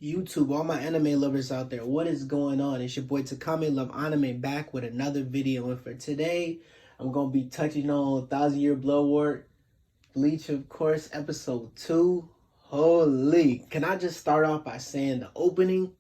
YouTube, all my anime lovers out there, what is going on? It's your boy Takame Love Anime back with another video. And for today, I'm going to be touching on Thousand Year Blood War, Bleach, of course, episode 2. Holy. Can I just start off by saying the opening,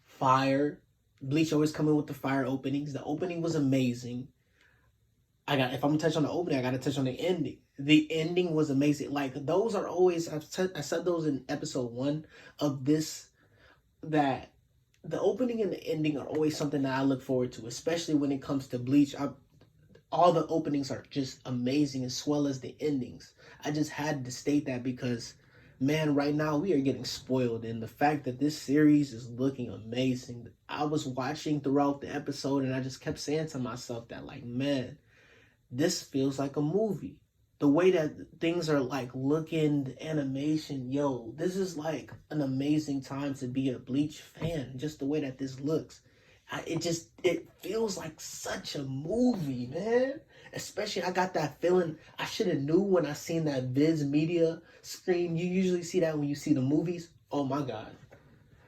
fire. Bleach always coming with the fire openings. The opening was amazing. If I'm gonna touch on the opening, I gotta touch on the ending. The ending was amazing. Like, those are always, I said those in episode 1 of this, that the opening and the ending are always something that I look forward to, especially when it comes to Bleach. All the openings are just amazing, as well as the endings. I just had to state that because, man, right now we are getting spoiled, and the fact that this series is looking amazing. I was watching throughout the episode, and I just kept saying to myself that, like, man, this feels like a movie. The way that things are like looking, the animation, yo, this is like an amazing time to be a Bleach fan. Just the way that this looks. It feels like such a movie, man. Especially, I got that feeling. I should have knew when I seen that Viz Media screen. You usually see that when you see the movies. Oh my God.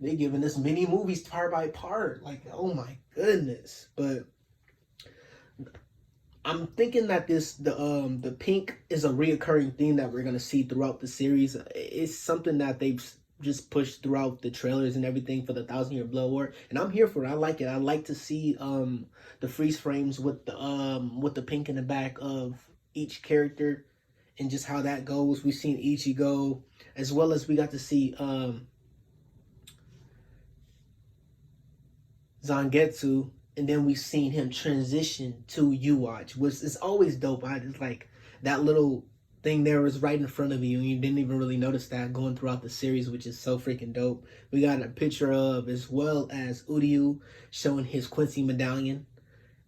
They giving us mini movies part by part. Like, oh my goodness. But I'm thinking that the pink is a reoccurring theme that we're gonna see throughout the series. It's something that they've just pushed throughout the trailers and everything for the Thousand Year Blood War, and I'm here for it. I like it. I like to see the freeze frames with the pink in the back of each character and just how that goes. We've seen Ichigo, as well as we got to see Zangetsu. And then we've seen him transition to U-Watch, which is always dope. I just like that little thing there was right in front of you, and you didn't even really notice that going throughout the series, which is so freaking dope. We got a picture of, as well as Uryu showing his Quincy medallion.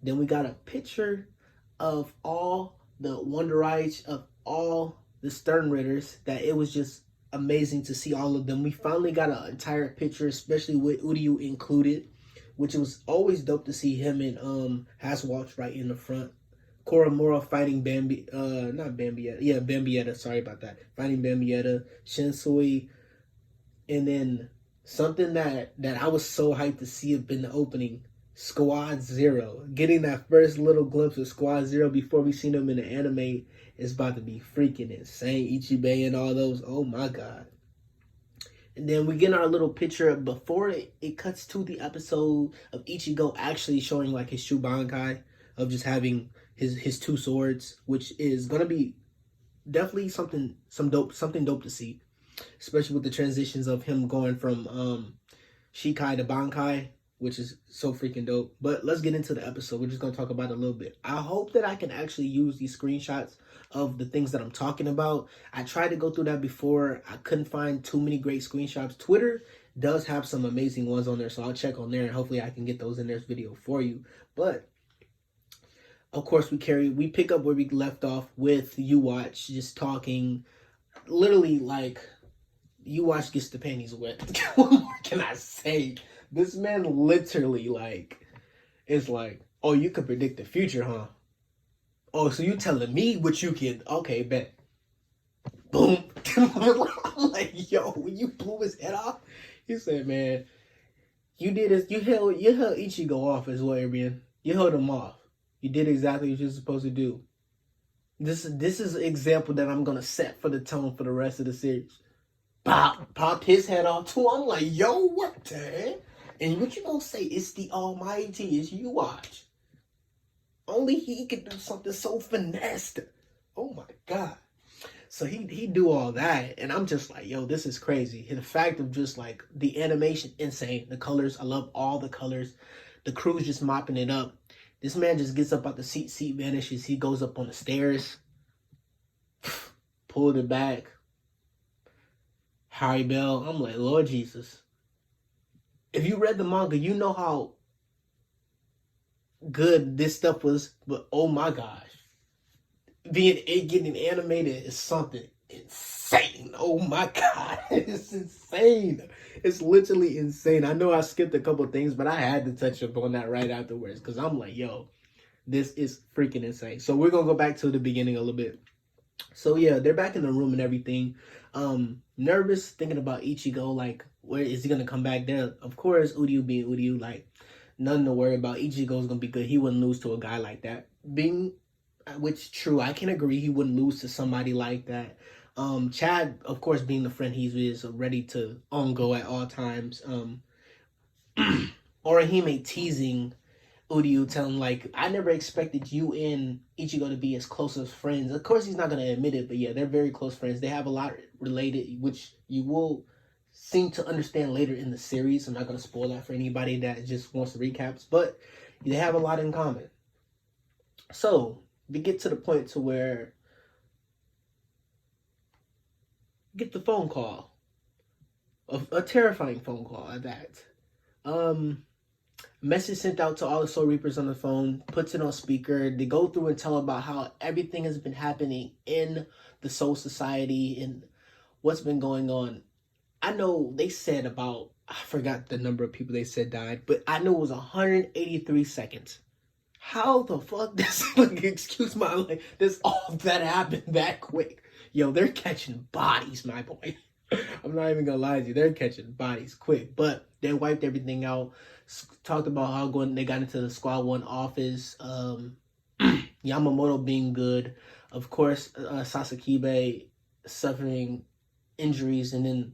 Then we got a picture of all the Wonderites, of all the Stern Ritters, that it was just amazing to see all of them. We finally got an entire picture, especially with Uryu included, which was always dope to see him and Haswalch right in the front. Koromura fighting Bambietta, sorry about that. Fighting Bambietta, Shinsui, and then something that I was so hyped to see up in the opening, Squad Zero. Getting that first little glimpse of Squad Zero before we seen him in the anime is about to be freaking insane. Ichibei and all those, oh my God. And then we get our little picture before it cuts to the episode of Ichigo actually showing like his Shubankai of just having his two swords, which is gonna be definitely something dope to see, especially with the transitions of him going from Shikai to Bankai, which is so freaking dope. But let's get into the episode. We're just gonna talk about it a little bit. I hope that I can actually use these screenshots of the things that I'm talking about. I tried to go through that before. I couldn't find too many great screenshots. Twitter does have some amazing ones on there, so I'll check on there and hopefully I can get those in this video for you. But of course, we pick up where we left off with U-Watch just talking, literally like U-Watch gets the panties wet. What more can I say? This man literally is like, oh, you could predict the future, huh? Oh, so you telling me what you can? Okay, bet. Boom. I'm like, yo, when you blew his head off, he said, man, you did this. You held Ichigo off as well, man. You held him off. You did exactly what you're supposed to do. This is an example that I'm gonna set for the tone for the rest of the series. Pop his head off too. I'm like, yo, what the heck? And what you gonna say? It's the Almighty. It's U-Watch. Only he could do something so finessed. Oh my God. So he do all that, and I'm just like, yo, this is crazy. The fact of just like the animation, insane. The colors, I love all the colors. The crew's just mopping it up. This man just gets up out the seat vanishes. He goes up on the stairs, pulled it back. Harry Bell. I'm like, Lord Jesus. If you read the manga, you know how good this stuff was, but oh my gosh, getting animated is something insane. Oh my God, it's insane. It's literally insane. I know I skipped a couple things, but I had to touch up on that right afterwards because I'm like, yo, this is freaking insane. So we're gonna go back to the beginning a little bit. So yeah, they're back in the room and everything. Nervous, thinking about Ichigo, like, Where is he gonna come back there? Of course, Uryu being Uryu, like nothing to worry about. Ichigo's gonna be good. He wouldn't lose to a guy like that. Being, which true, I can agree he wouldn't lose to somebody like that. Chad, of course, being the friend he is, ready to on go at all times. Orihime teasing Uryu, telling like, I never expected you and Ichigo to be as close as friends. Of course, he's not gonna admit it, but yeah, they're very close friends. They have a lot related, which you will seem to understand later in the series. I'm not gonna spoil that for anybody that just wants to recaps, but they have a lot in common. So we get to the point to where get the phone call, a terrifying phone call at that. Message sent out to all the Soul Reapers on the phone, puts it on speaker. They go through and tell about how everything has been happening in the Soul Society and what's been going on. I know they said about, I forgot the number of people they said died, but I know it was 183 seconds. How the fuck does, like, excuse my, like, this all that happened that quick? Yo, they're catching bodies, my boy. I'm not even gonna lie to you, they're catching bodies quick. But they wiped everything out. Talked about how they got into the Squad 1 office. Yamamoto being good. Of course, Sasakibe suffering injuries and then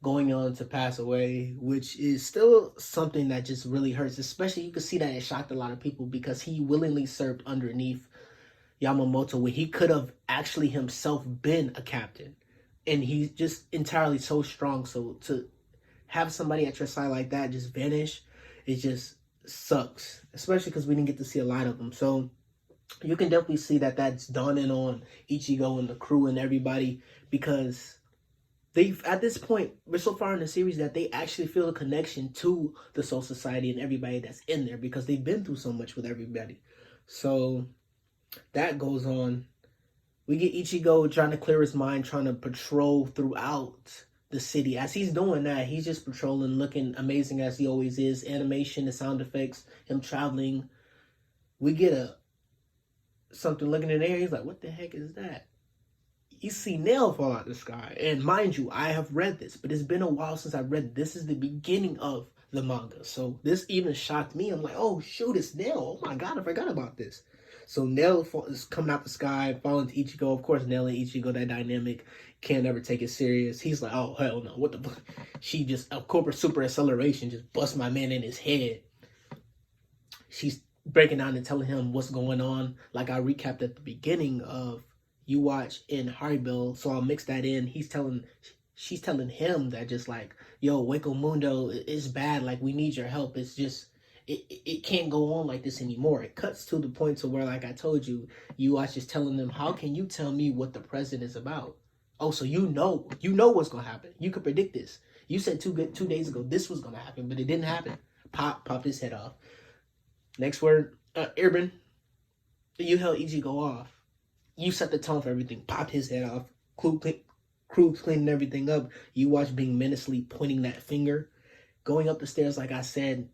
going on to pass away, which is still something that just really hurts. Especially, you can see that it shocked a lot of people because he willingly served underneath Yamamoto when he could have actually himself been a captain. And he's just entirely so strong. So to have somebody at your side like that just vanish, it just sucks. Especially because we didn't get to see a lot of them. So you can definitely see that that's dawning on Ichigo and the crew and everybody, because they've, at this point, we're so far in the series that they actually feel a connection to the Soul Society and everybody that's in there because they've been through so much with everybody. So that goes on. We get Ichigo trying to clear his mind, trying to patrol throughout the city. As he's doing that, he's just patrolling, looking amazing as he always is. Animation, the sound effects, him traveling. We get something looking in the air. He's like, what the heck is that? You see Nail fall out the sky. And mind you, I have read this, but it's been a while since I've read it. This is the beginning of the manga. So this even shocked me. I'm like, oh, shoot, it's Nail. Oh my God, I forgot about this. So Nail is coming out the sky, falling to Ichigo. Of course, Nail and Ichigo, that dynamic, can't ever take it serious. He's like, oh, hell no. What the fuck? She just, a corporate super acceleration, just bust my man in his head. She's breaking down and telling him what's going on. Like I recapped at the beginning of You Watch in Haribel, so I'll mix that in. She's telling him that just like, yo, Waco Mundo is bad. Like, we need your help. It's just, it can't go on like this anymore. It cuts to the point to where, like I told you, You Watch is telling them, how can you tell me what the president is about? Oh, so you know what's gonna happen. You could predict this. You said 2 days ago this was gonna happen, but it didn't happen. Popped his head off. Next word, Urban. You held Ichigo off. You set the tone for everything. Popped his head off. Crew cleaning everything up. You Watch being menacingly pointing that finger. Going up the stairs, like I said,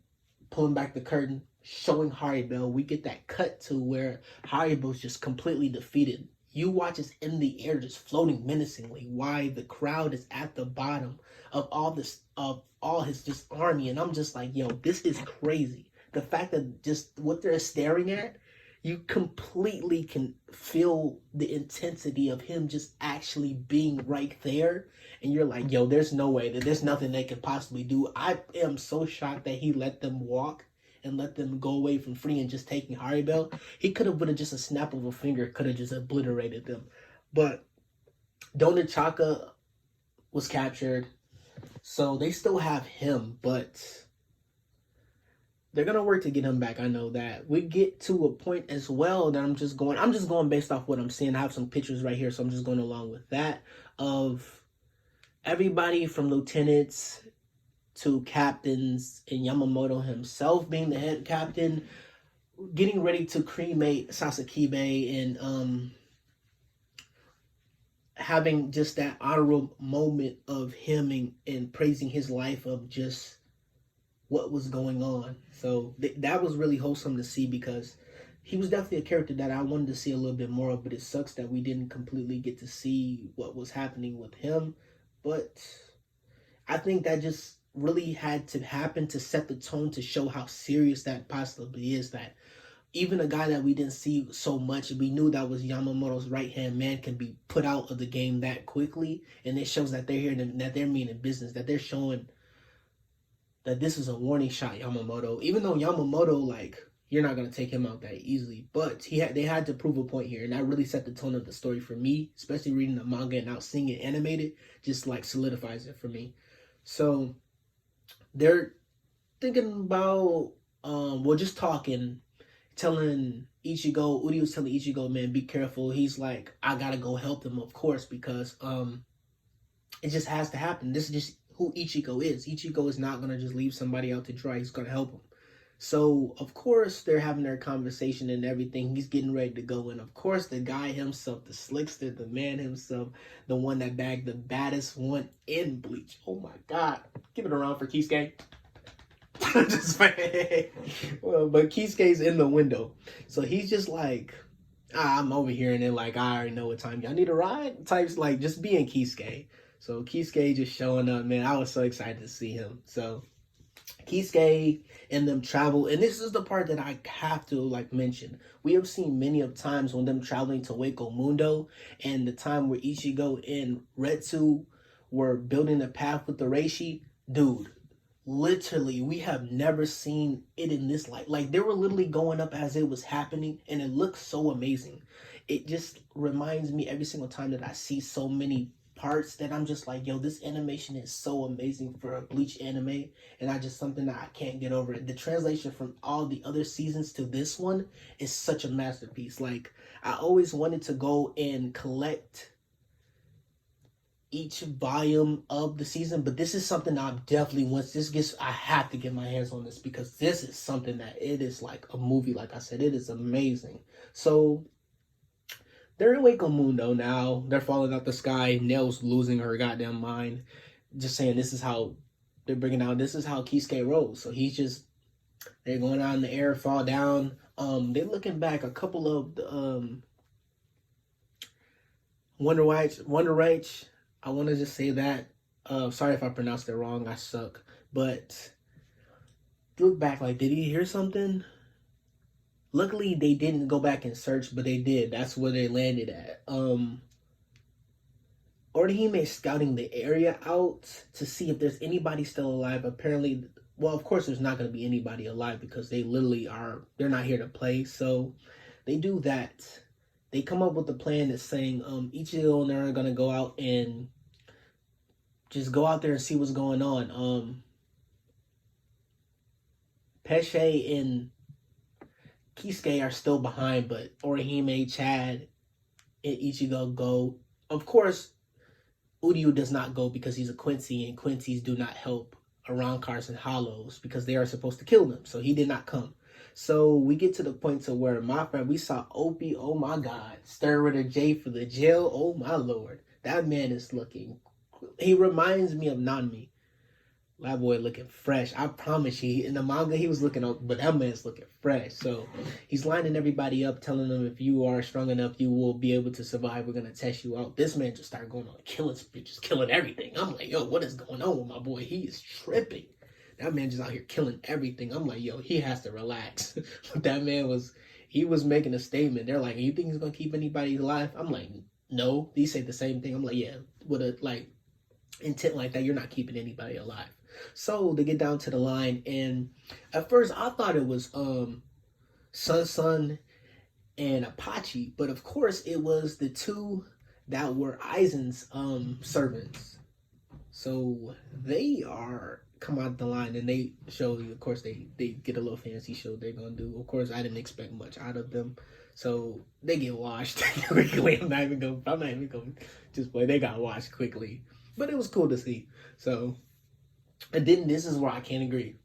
pulling back the curtain, showing Haribel. We get that cut to where Haribel's just completely defeated. You Watch is in the air, just floating menacingly. Why the crowd is at the bottom of all his just army, and I'm just like, yo, this is crazy. The fact that just what they're staring at, you completely can feel the intensity of him just actually being right there. And you're like, yo, there's no way, that there's nothing they can possibly do. I am so shocked that he let them walk and let them go away from free and just taking Haribel. He could have, with just a snap of a finger, could have just obliterated them. But Donachaka was captured. So they still have him, but they're gonna work to get him back. I know that. We get to a point as well that I'm just going based off what I'm seeing. I have some pictures right here, so I'm just going along with that, of everybody from lieutenants to captains and Yamamoto himself being the head captain, getting ready to cremate Sasakibe and having just that honorable moment of him and praising his life of just what was going on. So that was really wholesome to see, because he was definitely a character that I wanted to see a little bit more of, but it sucks that we didn't completely get to see what was happening with him. But I think that just really had to happen to set the tone to show how serious that possibly is. That even a guy that we didn't see so much, we knew that was Yamamoto's right hand man, can be put out of the game that quickly, and it shows that they're here, that they're meaning business, that they're showing that this is a warning shot, Yamamoto. Even though Yamamoto, like, you're not gonna take him out that easily, but they had to prove a point here, and that really set the tone of the story for me, especially reading the manga and now seeing it animated, just like solidifies it for me. So they're thinking about well, just talking, telling Ichigo, Uri was telling Ichigo, man, be careful. He's like, I gotta go help them, of course, because it just has to happen. This is just who Ichigo is. Ichigo is not gonna just leave somebody out to dry. He's gonna help them. So of course they're having their conversation and everything. He's getting ready to go, and of course the guy himself, the slickster, the man himself, the one that bagged the baddest one in Bleach. Oh my God! Give it a round for Kisuke. Just well, but Kisuke's in the window, so he's just like, I'm over here, and then like, I already know what time y'all need a ride. Types like just being Kisuke. So Kisuke just showing up, man. I was so excited to see him. So Kisuke and them travel, and this is the part that I have to like mention. We have seen many of times when them traveling to Wako Mundo, and the time where Ichigo and Retsu were building a path with the Reishi. Dude, literally, we have never seen it in this light. Like, they were literally going up as it was happening, and it looks so amazing. It just reminds me every single time that I see so many parts that I'm just like, yo, this animation is so amazing for a Bleach anime, and I just something that I can't get over it. The translation from all the other seasons to this one is such a masterpiece. Like, I always wanted to go and collect each volume of the season, but this is something that I'm definitely, once this gets, I have to get my hands on this, because this is something that it is like a movie. Like I said, it is amazing. So they're in Wako Mundo now. They're falling out the sky. Nell's losing her goddamn mind. Just saying, this is how they're bringing out. This is how Kisuke rolls. So he's just, they're going out in the air, fall down. They're looking back. A couple of the Wonder Right. I want to just say that. Sorry if I pronounced it wrong. I suck. But look back, like, did he hear something? Luckily, they didn't go back and search, but they did. That's where they landed at. Orihime scouting the area out to see if there's anybody still alive. Apparently, well, of course, there's not going to be anybody alive, because they literally they're not here to play. So they do that. They come up with a plan that's saying Ichigo and they're going to go out and just go out there and see what's going on. Pesce and Kisuke are still behind, but Orihime, Chad, and Ichigo go. Of course, Uryu does not go because he's a Quincy, and Quincy's do not help around Cars and Hollows because they are supposed to kill them. So he did not come. So we get to the point to where my friend, we saw Opie, oh my God, stir with a J for the jail, oh my Lord. That man is looking, he reminds me of Nanmi. That boy looking fresh. I promise you, in the manga he was looking up, but that man's looking fresh. So he's lining everybody up, telling them if you are strong enough, you will be able to survive. We're gonna test you out. This man just started going on a killing spree, just killing everything. I'm like, yo, what is going on with my boy? He is tripping. That man just out here killing everything. I'm like, yo, he has to relax. But that man he was making a statement. They're like, you think he's gonna keep anybody alive? I'm like, no. He said the same thing. I'm like, yeah, with a like intent like that, you're not keeping anybody alive. So they get down to the line, and at first I thought it was Sun and Apache, but of course it was the two that were Aizen's servants. So they come out the line, and they show you, of course they get a little fancy show they're gonna do. Of course I didn't expect much out of them. So they get washed quickly. I'm not even gonna just play. They got washed quickly. But it was cool to see. So, and then this is where I can't agree.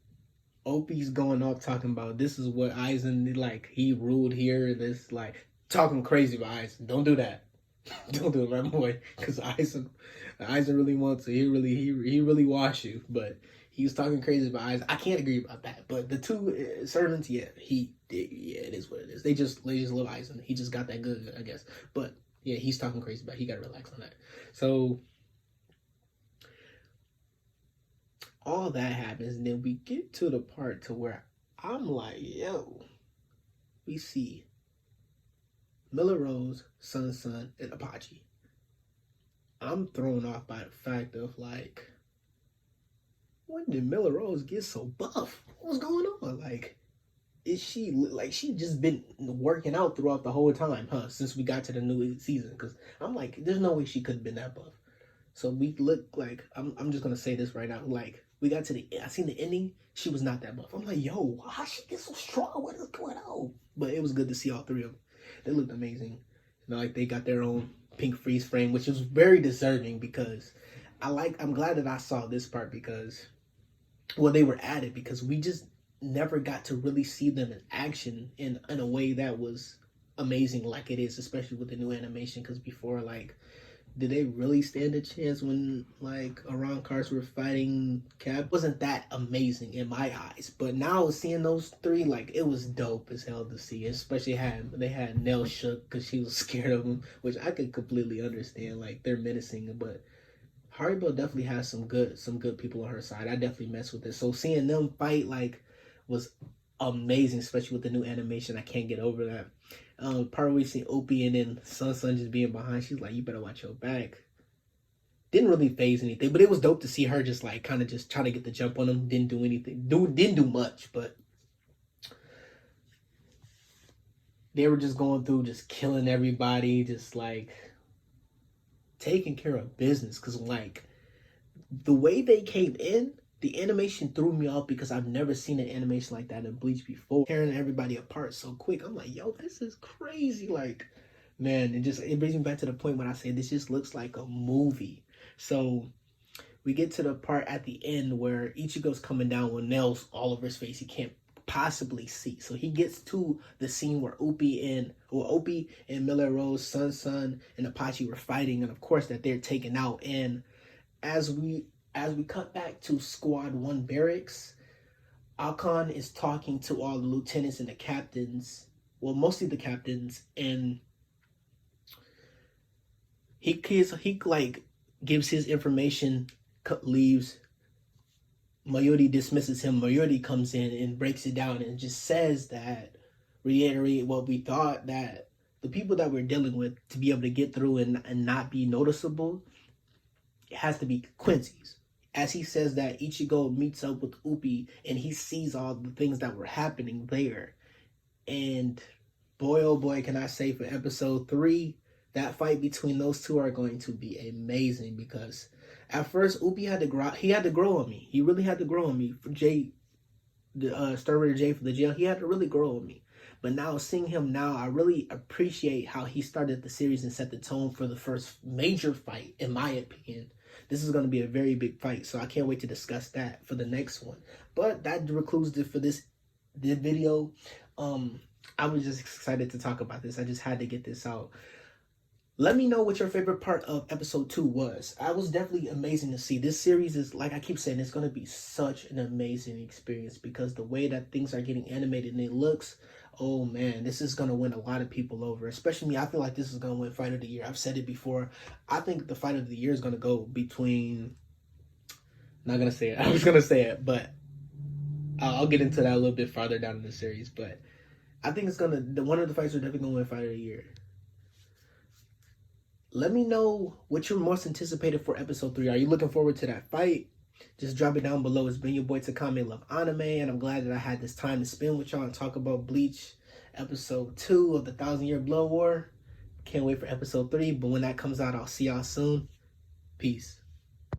Opie's going off talking about this is what Aizen, like, he ruled here. This, like, talking crazy about Aizen. Don't do that. Don't do it, my boy. Because Aizen really wants to. He really wash you. But he was talking crazy about Aizen. I can't agree about that. But the two servants, yeah, it is what it is. They just love Aizen. He just got that good, I guess. But yeah, he's talking crazy about it. He got to relax on that. So All that happens, and then we get to the part to where I'm like, yo, we see Miller Rose, Sun, and Apache. I'm thrown off by the fact of like, when did Miller Rose get so buff? What's going on? Like, is she like she just been working out throughout the whole time, huh? Since we got to the new season, because I'm like, there's no way she could have been that buff. So we look like I'm just gonna say this right now. Like we got to I seen the ending. She was not that buff. I'm like, yo, how she get so strong? What is going on? But it was good to see all three of them. They looked amazing. You know, like they got their own pink freeze frame, which is very deserving because I'm glad that I saw this part because well they were added because we just never got to really see them in action in a way that was amazing like it is, especially with the new animation. Because before, like, did they really stand a chance when like Iran cars were fighting Cap? Wasn't that amazing in my eyes? But now seeing those three, like it was dope as hell to see. Especially they had Nell shook because she was scared of them, which I could completely understand. Like they're menacing, but Haribo definitely has some good people on her side. I definitely mess with it. So seeing them fight like was amazing, especially with the new animation. I can't get over that. Part where we see Opie and then Sun just being behind. She's like, "You better watch your back." Didn't really phase anything, but it was dope to see her just like kind of just trying to get the jump on them. Didn't do anything. Didn't do much, but they were just going through, just killing everybody, just like taking care of business. Cause like the way they came in, the animation threw me off because I've never seen an animation like that in Bleach before. Tearing everybody apart so quick. I'm like, yo, this is crazy. Like, man, it brings me back to the point when I say this just looks like a movie. So we get to the part at the end where Ichigo's coming down with nails all over his face. He can't possibly see. So he gets to the scene where Opie and Miller Rose, Sun, and Apache were fighting, and of course that they're taken out. And as we cut back to Squad 1 barracks, Akon is talking to all the lieutenants and the captains, well, mostly the captains, and he like gives his information, leaves. Mayuri dismisses him. Mayuri comes in and breaks it down and just says that, reiterate what we thought, that the people that we're dealing with, to be able to get through and not be noticeable, it has to be Quincy's. As he says that, Ichigo meets up with Upi and he sees all the things that were happening there. And boy, oh boy, can I say for episode 3, that fight between those two are going to be amazing because at first Upi had to grow on me. He really had to grow on me. For Jay, the Star Rater J for the jail, he had to really grow on me. But now seeing him now, I really appreciate how he started the series and set the tone for the first major fight, in my opinion. This is going to be a very big fight, so I can't wait to discuss that for the next one. But that concludes it for this video. I was just excited to talk about this. I just had to get this out. Let me know what your favorite part of episode 2 was. I was definitely amazing to see. This series is, like I keep saying, it's going to be such an amazing experience because the way that things are getting animated and it looks, oh man, this is going to win a lot of people over. Especially me. I feel like this is going to win Fight of the Year. I've said it before. I think the Fight of the Year is going to go between, not going to say it. I was going to say it, but I'll get into that a little bit farther down in the series. But I think it's going to, one of the fights are definitely going to win Fight of the Year. Let me know what you're most anticipated for episode 3. Are you looking forward to that fight? Just drop it down below. It's been your boy Takami Love Anime, and I'm glad that I had this time to spend with y'all and talk about Bleach episode 2 of the 1,000-Year Blood War. Can't wait for episode 3, but when that comes out, I'll see y'all soon. Peace.